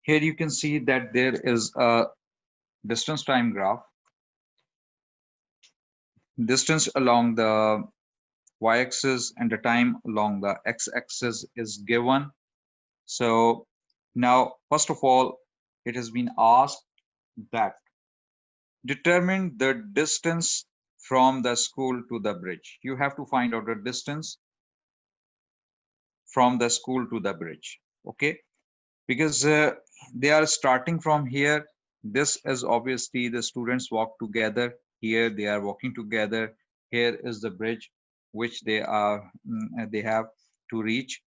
Here you can see that there is a distance time graph. Distance along the y-axis and the time along the x-axis is given. So now, first of all, it has been asked that determine the distance from the school to the bridge. You have to find out the distance from the school to the bridge. Okay, because they are starting from here. This is obviously the students walk together. Here they are walking together. Here is the bridge which they have to reach.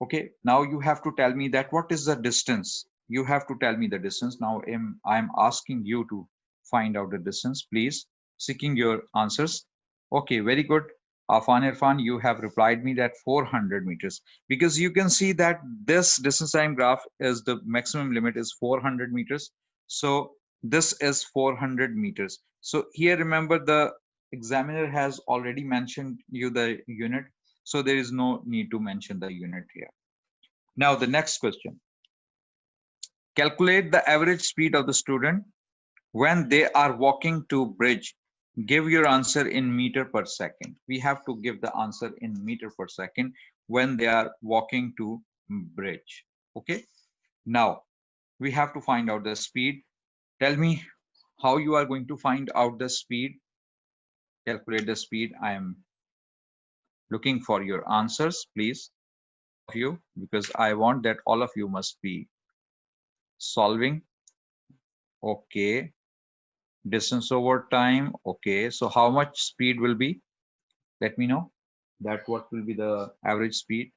Okay, now you have to tell me that what is the distance. You have to tell me the distance. Now I'm asking you to find out the distance, please, seeking your answers. Okay, very good. Afan Irfan, you have replied me that 400 meters, because you can see that this distance time graph is the maximum limit is 400 meters. So this is 400 meters. So here, remember, the examiner has already mentioned you the unit, so there is no need to mention the unit here. Now the next question. Calculate the average speed of the student when they are walking to bridge. Give your answer in meter per second. We have to give the answer in meter per second when they are walking to bridge. Okay. Now we have to find out the speed. Tell me how you are going to find out the speed. Calculate the speed. I am looking for your answers, please, all of you, because I want that all of you must be solving. Okay. Distance over time. Okay, so how much speed will be? Let me know that what will be the average speed.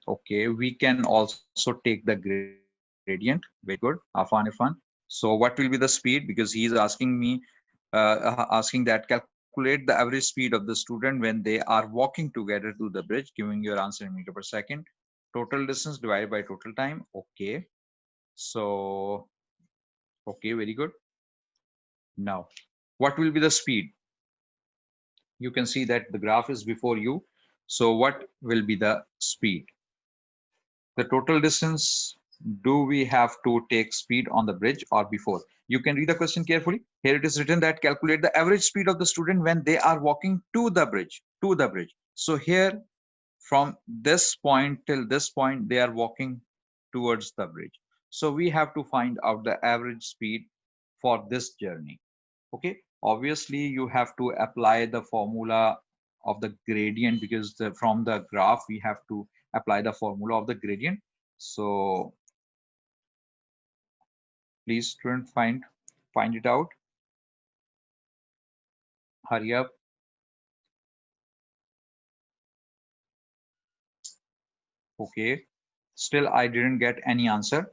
Okay, we can also take the gradient. Very good, Afan Irfan. So what will be the speed? Because he is asking me, asking that calculate the average speed of the student when they are walking together to the bridge, giving your answer in meter per second. Total distance divided by total time. Okay, so okay, very good. Now, what will be the speed? You can see that the graph is before you. So what will be the speed? The total distance, do we have to take speed on the bridge or before? You can read the question carefully. Here it is written that calculate the average speed of the student when they are walking to the bridge, to the bridge. So here, from this point till this point, they are walking towards the bridge. So we have to find out the average speed for this journey. Okay, obviously you have to apply the formula of the gradient, because from the graph we have to apply the formula of the gradient. So please, student, find it out. Hurry up. Okay, still I didn't get any answer.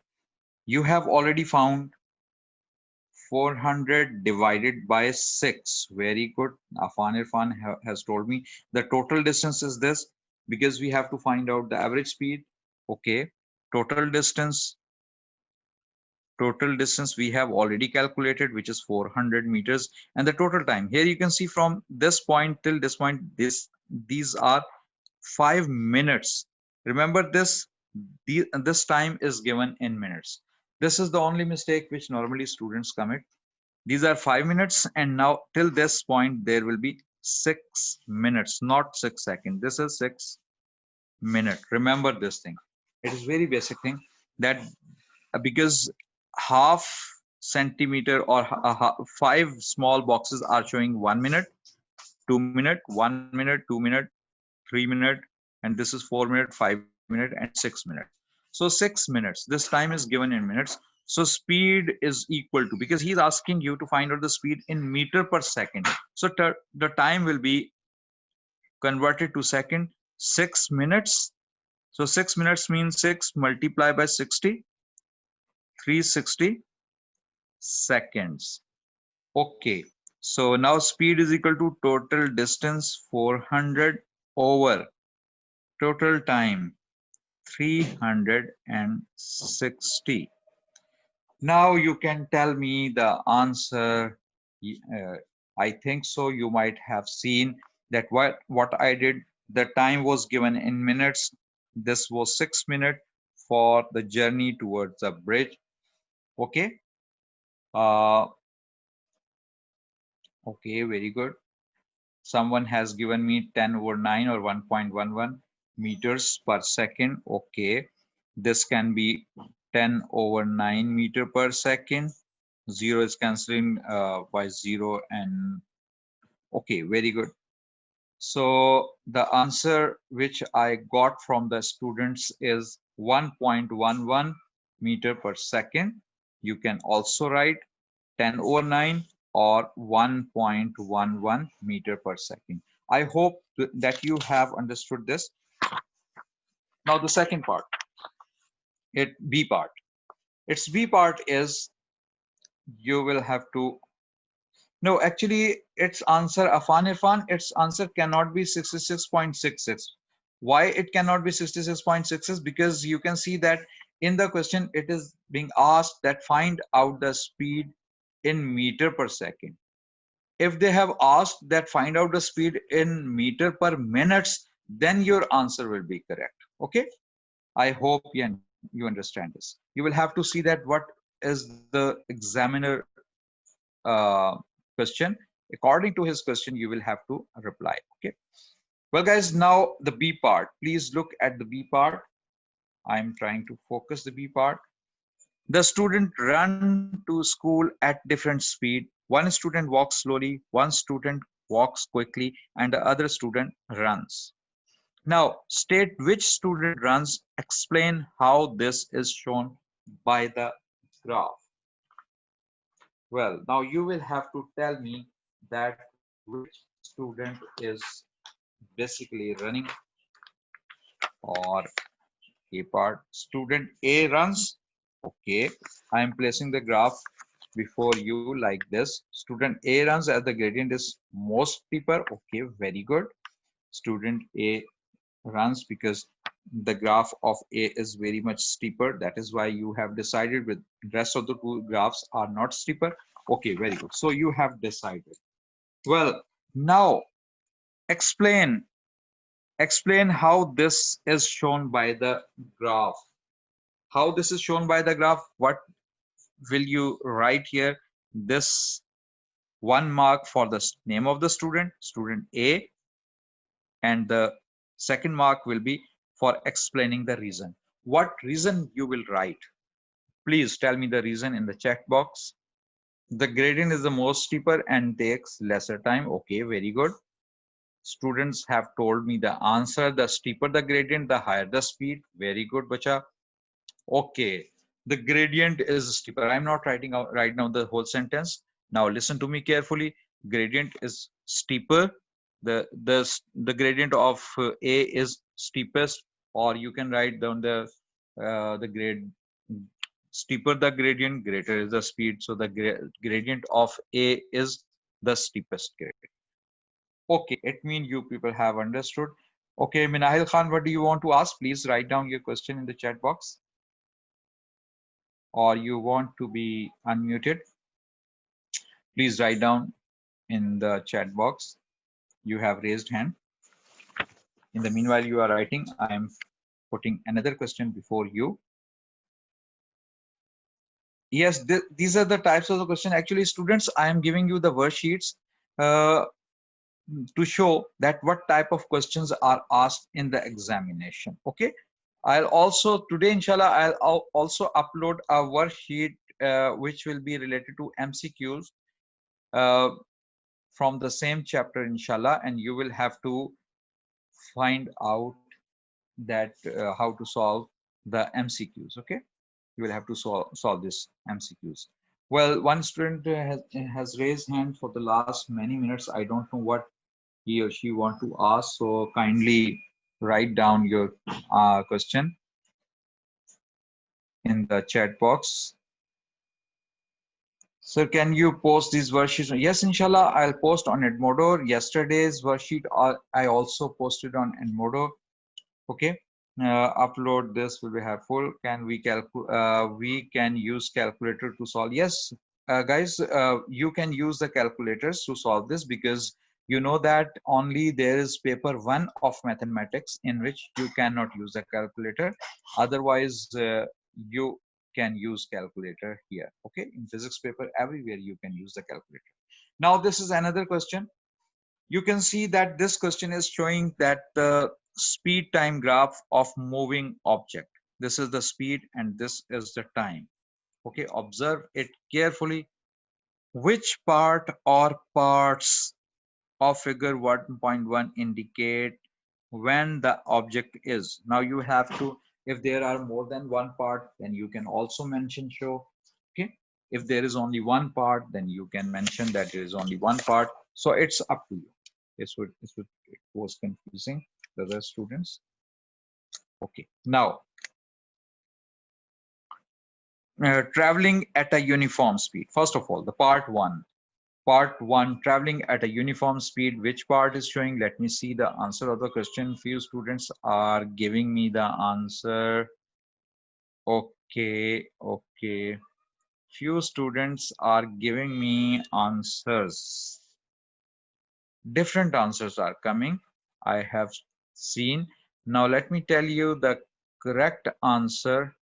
You have already found 400 divided by 6. Very good. Afan Irfan has told me the total distance is this, because we have to find out the average speed. Okay, total distance. Total distance we have already calculated, which is 400 meters, and the total time. Here you can see from this point till this point, these are 5 minutes. Remember this, this time is given in minutes. This is the only mistake which normally students commit. These are 5 minutes, and now till this point there will be 6 minutes, not 6 seconds. This is 6 minutes. Remember this thing. It is very basic thing, that because half centimeter or 5 small boxes are showing 1 minute, 2 minute, 1 minute, 2 minute, 3 minute, and this is 4 minute, 5 minute, and 6 minutes. So 6 minutes, this time is given in minutes. So speed is equal to, because he's asking you to find out the speed in meter per second, so the time will be converted to second. 6 minutes, so 6 minutes means 6 multiplied by 60, 360 seconds. Okay, so now speed is equal to total distance 400 over total time 360. Now you can tell me the answer. Uh, I think so. You might have seen that what I did. The time was given in minutes. This was 6 minutes. for the journey towards the bridge. Okay. Uh, okay, very good. Someone has given me 10 over 9 or 1.11 meters per second. Okay. This can be 10 over 9 meter per second. 0 is cancelling by 0 and okay, very good. So the answer which I got from the students is 1.11 meter per second. You can also write 10 over 9 or 1.11 meter per second. I hope that you have understood this. Now the second part, B part. Its B part is you will have to no, actually, its answer, Afan Irfan, its answer cannot be 66.66. Why it cannot be 66.66? Because you can see that in the question, it is being asked that find out the speed in meter per second. If they have asked that find out the speed in meter per minutes, then your answer will be correct. Okay. I hope you understand this. You will have to see that what is the examiner question. According to his question, you will have to reply. Okay. Well, guys, now the B part. Please look at the B part. I'm trying to focus the B part. The student run to school at different speed. One student walks slowly, one student walks quickly, and the other student runs. Now, state which student runs. Explain how this is shown by the graph. Well, now you will have to tell me that which student is basically running or A part. Student A runs. Okay, I am placing the graph before you like this. Student A runs as the gradient is most steeper. Okay, very good. Student A runs because the graph of A is very much steeper. That is why you have decided with rest of the two graphs are not steeper. Okay, very good. So you have decided. Well, now explain how this is shown by the graph. How this is shown by the graph? What will you write here? This 1 mark for the name of the student, student A, and the second mark will be for explaining the reason. What reason you will write? Please tell me the reason in the chat box. The gradient is the most steeper and takes lesser time. Okay, very good. Students have told me the answer. The steeper the gradient, the higher the speed. Very good, bacha. Okay, the gradient is steeper. I'm not writing out right now the whole sentence. Now listen to me carefully. Gradient is steeper. The gradient of A is steepest, or you can write down the grade. Steeper the gradient, greater is the speed. So the gradient of A is the steepest gradient. Okay, it means you people have understood. Okay, Minahil Khan, what do you want to ask? Please write down your question in the chat box. Or you want to be unmuted, please write down in the chat box. You have raised hand. In the meanwhile you are writing, I am putting another question before you. Yes, these are the types of the question. Actually, students, I am giving you the worksheets to show that what type of questions are asked in the examination. Okay, I'll also today, inshallah, I'll also upload a worksheet which will be related to MCQs from the same chapter, inshallah, and you will have to find out that how to solve the MCQs. Okay, you will have to solve this MCQs. Well, one student has raised hand for the last many minutes. I don't know what he or she want to ask, so kindly write down your question in the chat box. So can you post these worksheets? Yes, inshallah, I'll post on Edmodo. Yesterday's worksheet I also posted on Edmodo. Okay, upload this will be helpful. Can we can use calculator to solve? Yes, guys, you can use the calculators to solve this because You know that only there is paper 1 of mathematics in which you cannot use a calculator. Otherwise, you can use calculator here. Okay, in physics paper, everywhere you can use the calculator. Now, this is another question. You can see that this question is showing that the speed time graph of moving object. This is the speed and this is the time. Okay, observe it carefully. Which part or parts of figure 1.1 indicate when the object is? Now you have to, if there are more than one part, then you can also mention show. Okay, if there is only one part, then you can mention that there is only one part. So it's up to you. It was confusing the other students. Okay, now traveling at a uniform speed. First of all, the part one. Part 1, traveling at a uniform speed. Which part is showing? Let me see the answer of the question. Few students are giving me the answer. Okay, okay. Few students are giving me answers. Different answers are coming. I have seen. Now let me tell you the correct answer.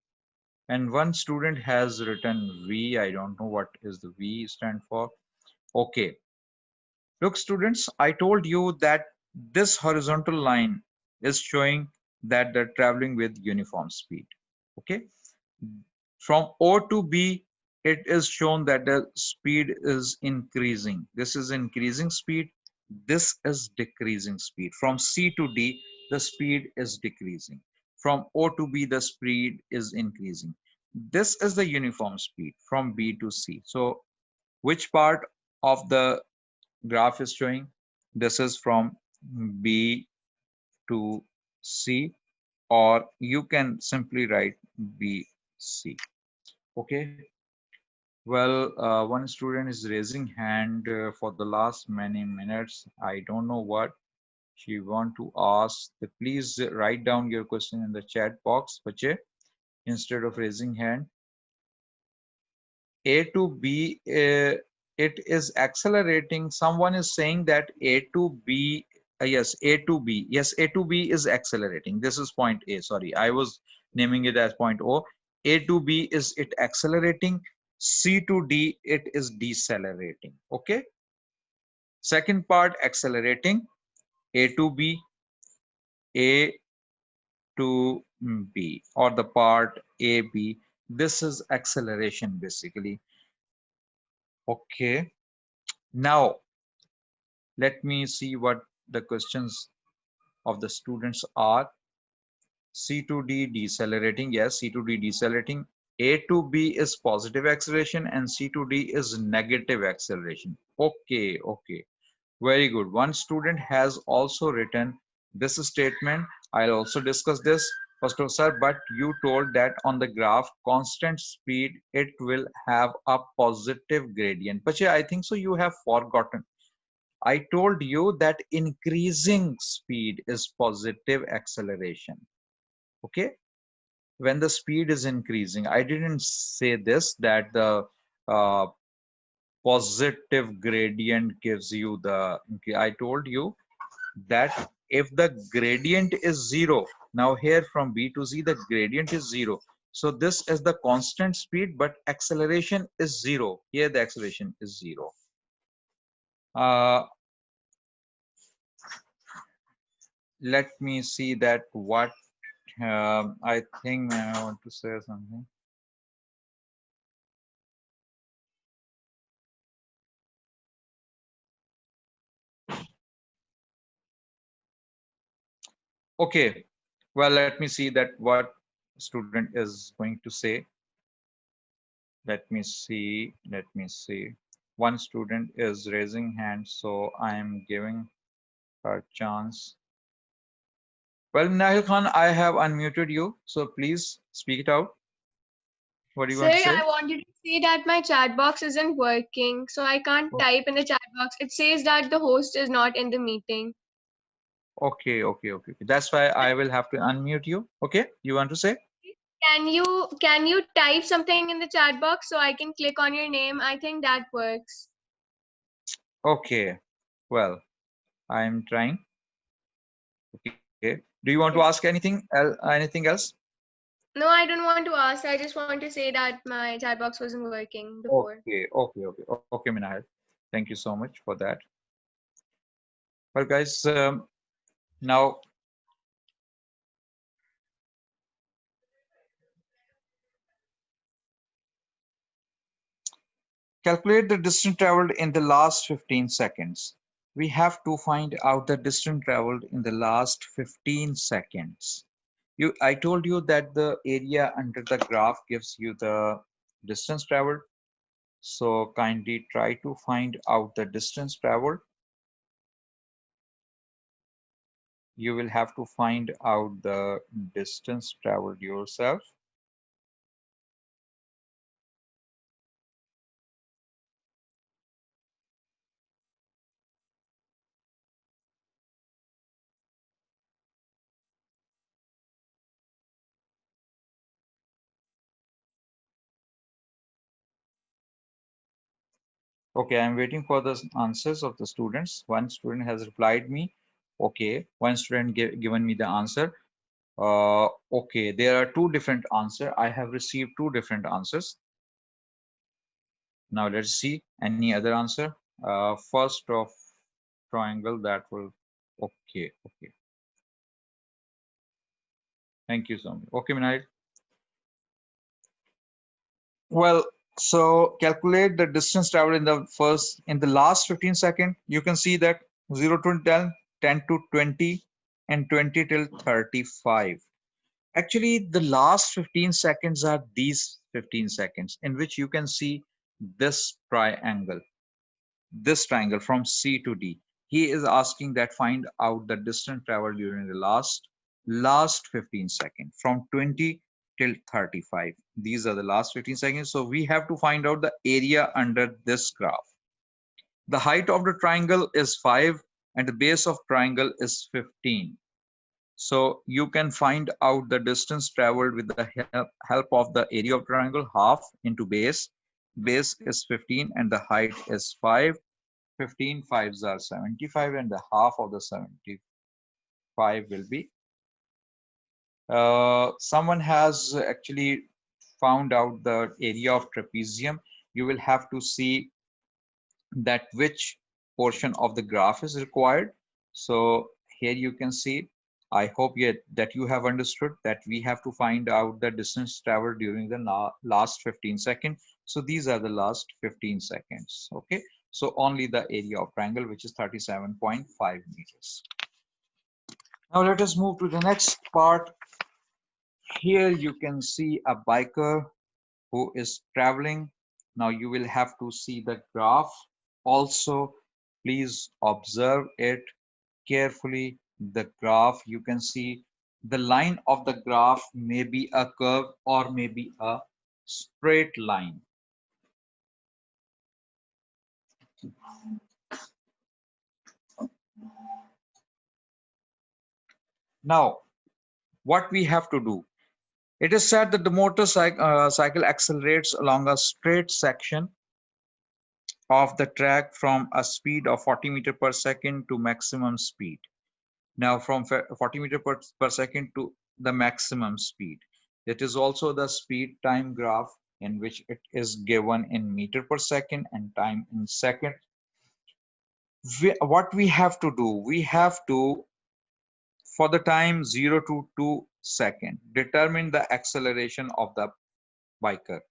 And one student has written V. I don't know what is the V stand for. Okay. Look, students, I told you that this horizontal line is showing that they're traveling with uniform speed. Okay. From O to B, it is shown that the speed is increasing. This is increasing speed. This is decreasing speed. From C to D, the speed is decreasing. From O to B, the speed is increasing. This is the uniform speed from B to C. So which part of the graph is showing? This is from B to C, or you can simply write BC. Okay. Well, one student is raising hand for the last many minutes. I don't know what she want to ask. Please write down your question in the chat box, bache, instead of raising hand. A to B, it is accelerating. Someone is saying that A to B, yes, A to B, yes, A to B is accelerating. This is point A, sorry, I was naming it as point O. A to B is it accelerating. C to D, it is decelerating. Okay. Second part, accelerating. A to B, A to B, or the part A, B. This is acceleration basically. Okay. Now, let me see what the questions of the students are. C to D decelerating. Yes, C to D decelerating. A to B is positive acceleration and C to D is negative acceleration. Okay, okay. Very good. One student has also written this statement. I'll also discuss this. First of all, sir, but you told that on the graph, constant speed, it will have a positive gradient. But yeah, I think so you have forgotten. I told you that increasing speed is positive acceleration. Okay. When the speed is increasing, I didn't say this that the uh, positive gradient gives you the, okay, I told you that if the gradient is zero, now here from B to Z, the gradient is zero. So this is the constant speed, but acceleration is zero. Here the acceleration is zero. Uh, let me see that what I think I want to say something. Okay, well, let me see that what student is going to say. Let me see, let me see. One student is raising hand, so I am giving her chance. Well, Nahil Khan, I have unmuted you, so please speak it out. What do you Sir, want to say? I wanted to say that my chat box isn't working, so I can't Oh, type in the chat box. It says that the host is not in the meeting. okay, okay, okay. That's why I will have to unmute you. Okay, you want to say? Can you type something in the chat box so I can click on your name? I think that works. Okay, well. I'm trying. Okay. Do you want to ask Okay. anything else? No, I don't want to ask. I just want to say that my chat box wasn't working before. Okay, Minahal. Thank you so much for that. Well, guys, now calculate the distance traveled in the last 15 seconds. We have to find out the distance traveled in the last 15 seconds. I told you that the area under the graph gives you the distance traveled. So kindly try to find out the distance traveled. You will have to find out the distance traveled yourself. Okay, I'm waiting for the answers of the students. One student has replied me. Okay, one student given me the answer. Okay, there are two different answers. I have received two different answers. Now let's see any other answer. First of triangle that will. Okay. Thank you so much. Okay, Minai. Well, so calculate the distance traveled in the last 15 seconds. You can see that 0 to 10, 10 to 20, and 20 till 35. Actually, the last 15 seconds are these 15 seconds in which you can see this triangle, this triangle from C to D. He is asking that find out the distance traveled during the last 15 seconds from 20 till 35. These are the last 15 seconds. So we have to find out the area under this graph. The height of the triangle is 5 and the base of triangle is 15. So you can find out the distance traveled with the help of the area of triangle, half into base. Base is 15 and the height is 5. 15 fives are 75 and the half of the 75 will be. Someone has actually found out the area of trapezium. You will have to see that which portion of the graph is required. So here you can see, I hope that you have understood that we have to find out the distance traveled during the last 15 seconds. So these are the last 15 seconds. Okay. So only the area of triangle, which is 37.5 meters. Now let us move to the next part. Here you can see a biker who is traveling. Now you will have to see the graph. Also, please observe it carefully. The graph, you can see the line of the graph may be a curve or maybe a straight line. Now, what we have to do? It is said that the motorcycle accelerates along a straight section of the track from a speed of 40 meter per second to maximum speed. Now from 40 meter per second to the maximum speed. It is also the speed time graph in which it is given in meter per second and time in second. What we have to do, we have to, for the time 0 to 2 second, determine the acceleration of the biker.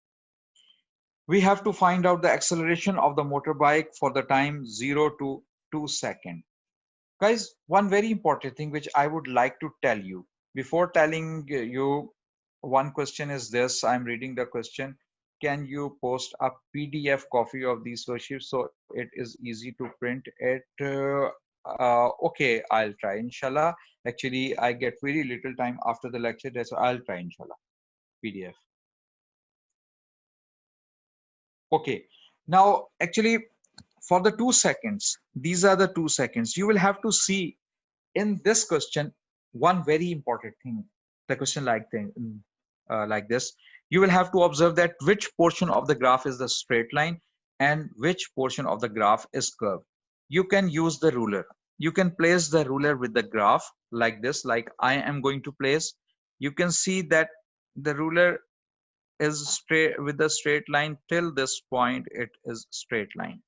We have to find out the acceleration of the motorbike for the time 0 to 2 second. Guys, one very important thing which I would like to tell you before telling you one question is this. I'm reading the question. Can you post a PDF copy of these worksheets so it is easy to print it? Okay, I'll try, inshallah. Actually, I get very little time after the lecture, so I'll try, inshallah. PDF. Okay, now actually for the 2 seconds, these are the 2 seconds. You will have to see in this question one very important thing. The question like this, you will have to observe that which portion of the graph is the straight line and which portion of the graph is curved. You can use the ruler. you can place the ruler with the graph like this, like I am going to place. You can see that the ruler is straight with the straight line till this point, it is straight line.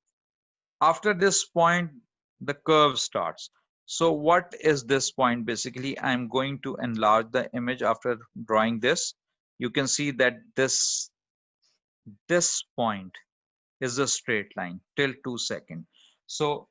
After this point, the curve starts. So what is this point? Basically, I'm going to enlarge the image after drawing this. You can see that this point is a straight line till 2 seconds. So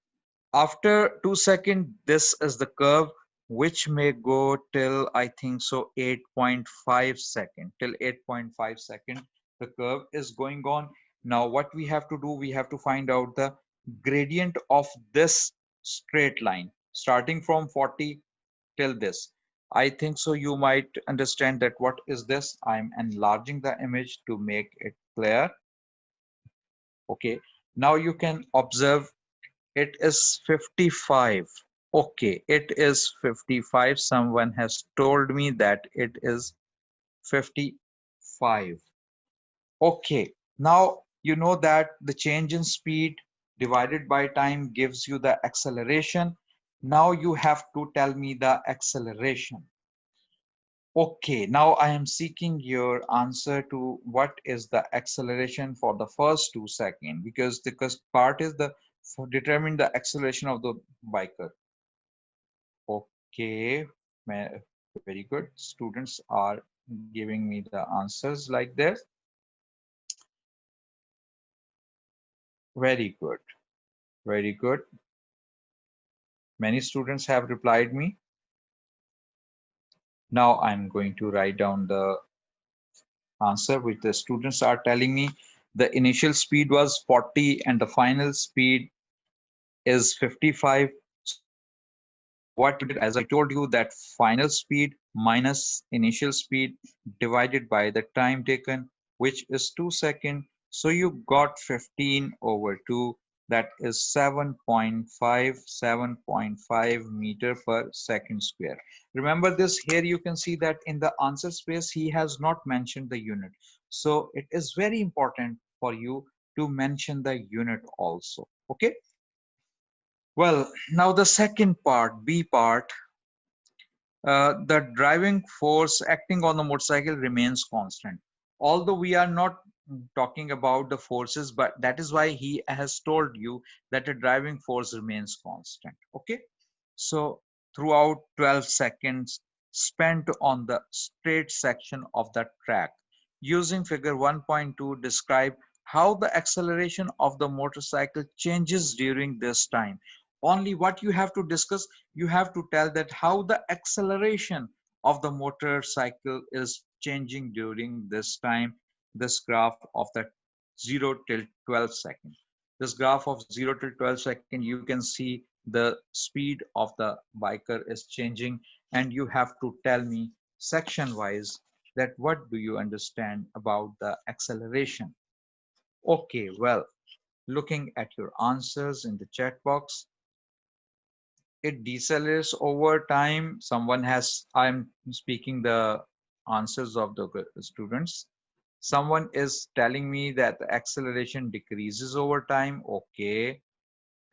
after 2 seconds, this is the curve which may go till I think so 8.5 second. Till 8.5 second, the curve is going on. Now what we have to do, we have to find out the gradient of this straight line starting from 40 till this. I think so you might understand that what is this. I'm enlarging the image to make it clear. Okay. Now you can observe it is 55. Okay, it is 55. Someone has told me that it is 55. Okay, now you know that the change in speed divided by time gives you the acceleration. Now you have to tell me the acceleration. Okay, now I am seeking your answer to what is the acceleration for the first 2 seconds, because the first part is the for determine the acceleration of the biker. Okay, very good. Students are giving me the answers like this. Very good, very good. Many students have replied me. Now I'm going to write down the answer which the students are telling me. The initial speed was 40 and the final speed is 55. So what you did, as I told you, that final speed minus initial speed divided by the time taken, which is 2 seconds. So you got 15 over 2. That is 7.5 meter per second square. Remember this, here you can see that in the answer space, he has not mentioned the unit. So it is very important for you to mention the unit also. Okay. Well, now the second part, B part, the driving force acting on the motorcycle remains constant. Although we are not talking about the forces, but that is why he has told you that the driving force remains constant. Okay. So throughout 12 seconds spent on the straight section of the track, using figure 1.2, describe how the acceleration of the motorcycle changes during this time. Only what you have to discuss, you have to tell that how the acceleration of the motorcycle is changing during this time, this graph of that 0 till 12 seconds. This graph of 0 till 12 seconds, you can see the speed of the biker is changing, and you have to tell me section wise that what do you understand about the acceleration. Okay, well, looking at your answers in the chat box, it decelerates over time. Someone has, I'm speaking the answers of the students. Someone is telling me that the acceleration decreases over time. Okay.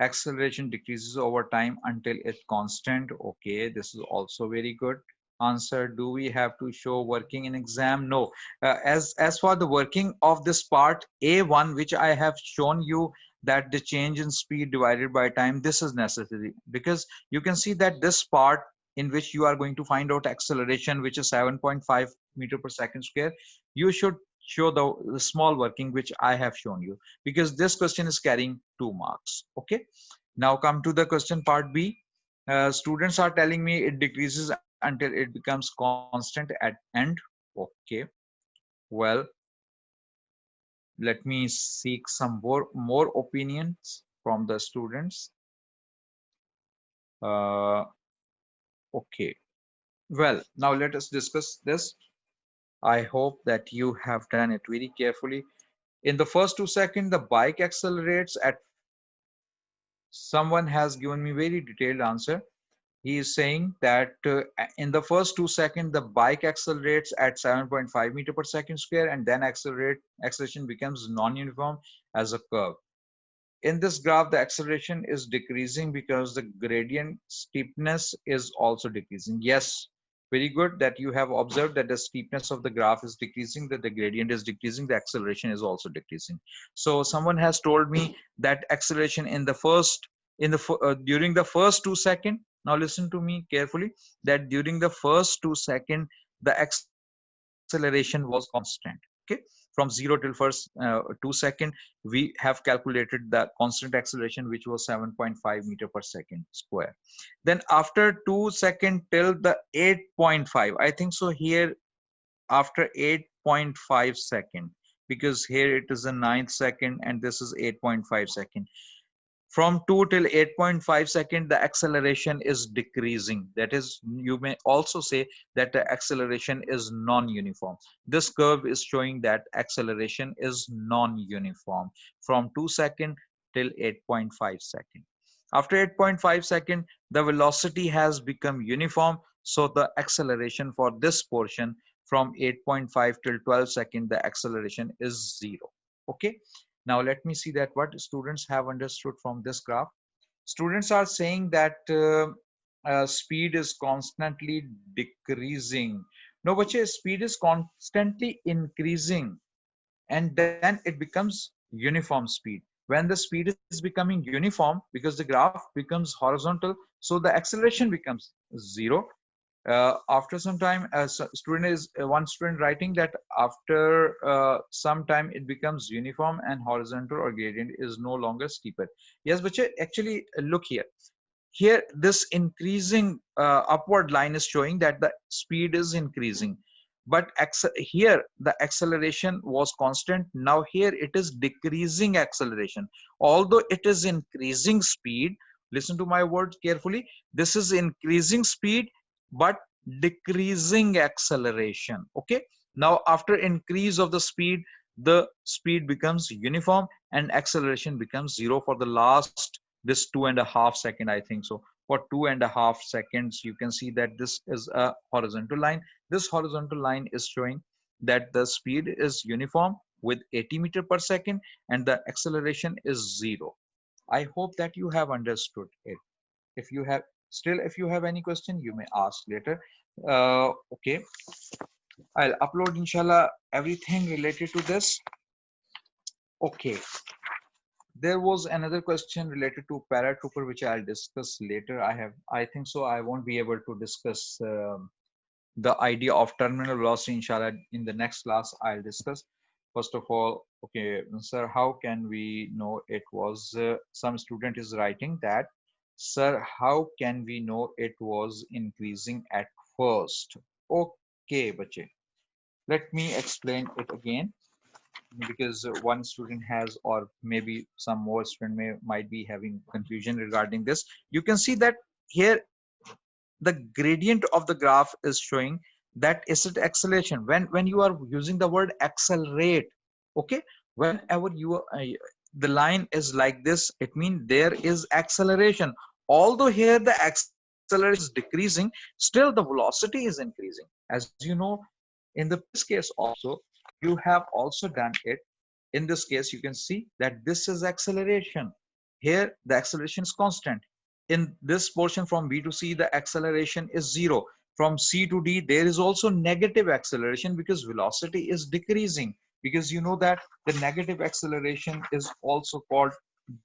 Acceleration decreases over time until it's constant. Okay, this is also very good answer. Do we have to show working in exam? No. As for the working of this part A1, which I have shown you, that the change in speed divided by time, this is necessary, because you can see that this part in which you are going to find out acceleration, which is 7.5 meter per second square, you should show the small working which I have shown you, because this question is carrying 2 marks. Okay. Now come to the question part B. Students are telling me it decreases until it becomes constant at end. Okay. Well, let me seek some more opinions from the students. Uh, okay. Well, now let us discuss this. I hope that you have done it very carefully. In the first 2 seconds, the bike accelerates at, someone has given me very detailed answer. He is saying that in the first 2 seconds, the bike accelerates at 7.5 meter per second square, and then acceleration becomes non-uniform as a curve. in this graph, the acceleration is decreasing because the gradient steepness is also decreasing. Yes, very good that you have observed that the steepness of the graph is decreasing, that the gradient is decreasing, the acceleration is also decreasing. So someone has told me that acceleration in the first, during the first 2 seconds, now listen to me carefully, that during the first 2 seconds, the acceleration was constant. Okay, from 0 till first 2 seconds, we have calculated the constant acceleration, which was 7.5 meter per second square. Then after 2 seconds till the 8.5, I think so here, after 8.5 second, because here it is a ninth second and this is 8.5 second, from 2 till 8.5 second, the acceleration is decreasing. That is, you may also say that the acceleration is non-uniform. This curve is showing that acceleration is non-uniform from 2 second till 8.5 second. After 8.5 second, the velocity has become uniform, so the acceleration for this portion from 8.5 till 12 second, the acceleration is 0. Okay, now let me see that what students have understood from this graph. Students are saying that speed is constantly decreasing. No, but speed is constantly increasing, and then it becomes uniform speed. When the speed is becoming uniform, because the graph becomes horizontal, so the acceleration becomes 0. After some time, as student is one student writing that after some time it becomes uniform and horizontal or gradient is no longer steeper. Yes, but actually look here. Here this increasing upward line is showing that the speed is increasing, but here the acceleration was constant. Now here it is decreasing acceleration, although it is increasing speed. Listen to my words carefully. This is increasing speed but decreasing acceleration. Okay, now after increase of the speed becomes uniform and acceleration becomes 0 for the last, this 2.5 seconds, I think so. For 2.5 seconds, you can see that this is a horizontal line. This horizontal line is showing that the speed is uniform with 80 meter per second and the acceleration is 0. I hope that you have understood it. If you have still, if you have any question, you may ask later. Okay, I'll upload inshallah everything related to this. Okay, there was another question related to paratrooper which I'll discuss later. I think so I won't be able to discuss the idea of terminal velocity inshallah in the next class. I'll discuss. First of all, okay, sir, how can we know it was some student is writing that, sir, how can we know it was increasing at first? Okay, bache, let me explain it again, because one student has, or maybe some more student might be having confusion regarding this. You can see that here the gradient of the graph is showing that is it acceleration. When you are using the word accelerate, okay, whenever you the line is like this, it means there is acceleration. Although here the acceleration is decreasing, still the velocity is increasing. As you know, in the previous case also, you have also done it. In this case, you can see that this is acceleration. Here the acceleration is constant. In this portion from B to C, the acceleration is 0. From C to D, there is also negative acceleration because velocity is decreasing. Because you know that the negative acceleration is also called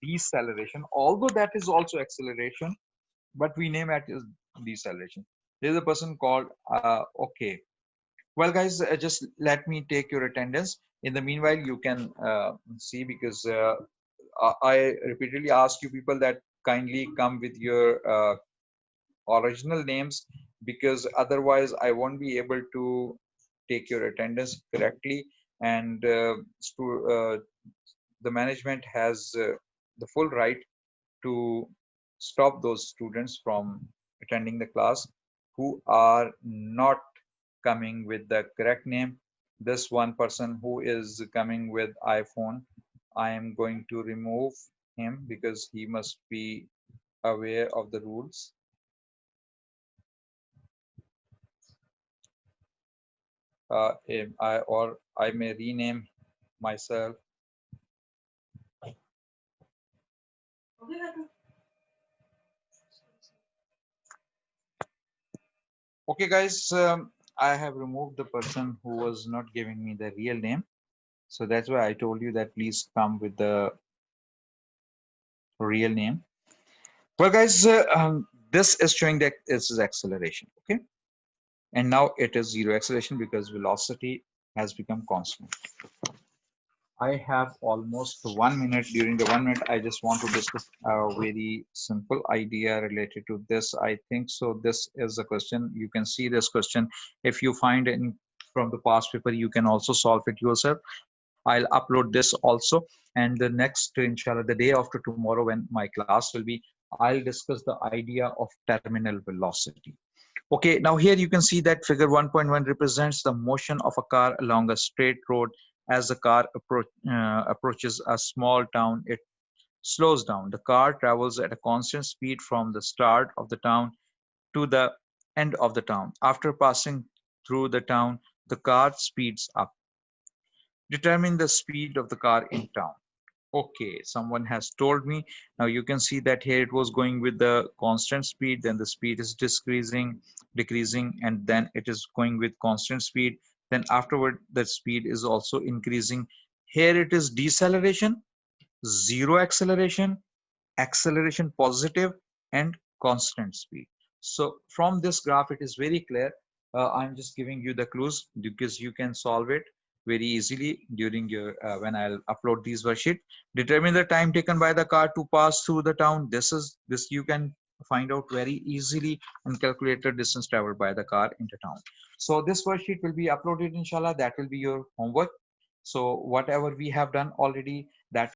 deceleration, although that is also acceleration, but we name it as deceleration. There's a person called, okay. Well, guys, just let me take your attendance. In the meanwhile, you can see, because I repeatedly ask you people that kindly come with your original names, because otherwise I won't be able to take your attendance correctly. And the management has the full right to stop those students from attending the class who are not coming with the correct name. This one person who is coming with iPhone, I am going to remove him because he must be aware of the rules. I may rename myself Okay, guys, I have removed the person who was not giving me the real name. So that's why I told you that please come with the real name. Well, guys, this is showing that this is acceleration. Okay. And now it is zero acceleration because velocity has become constant. I have almost 1 minute. During the 1 minute, I just want to discuss a very simple idea related to this. I think so. This is a question. You can see this question. If you find in from the past paper, you can also solve it yourself. I'll upload this also. And the next, inshallah, the day after tomorrow, when my class will be, I'll discuss the idea of terminal velocity. Okay, now here you can see that figure 1.1 represents the motion of a car along a straight road. As the car approaches a small town, it slows down. The car travels at a constant speed from the start of the town to the end of the town. After passing through the town, the car speeds up. Determine the speed of the car in town. Okay, someone has told me. Now you can see that here it was going with the constant speed, then the speed is decreasing, and then it is going with constant speed. Then afterward, the speed is also increasing. Here it is deceleration, zero acceleration, acceleration positive, and constant speed. So from this graph, it is very clear. I'm just giving you the clues because you can solve it very easily during your when I'll upload these worksheet. Determine the time taken by the car to pass through the town. This you can find out very easily and calculate the distance traveled by the car into town. So this worksheet will be uploaded inshallah. That will be your homework. So whatever we have done already, that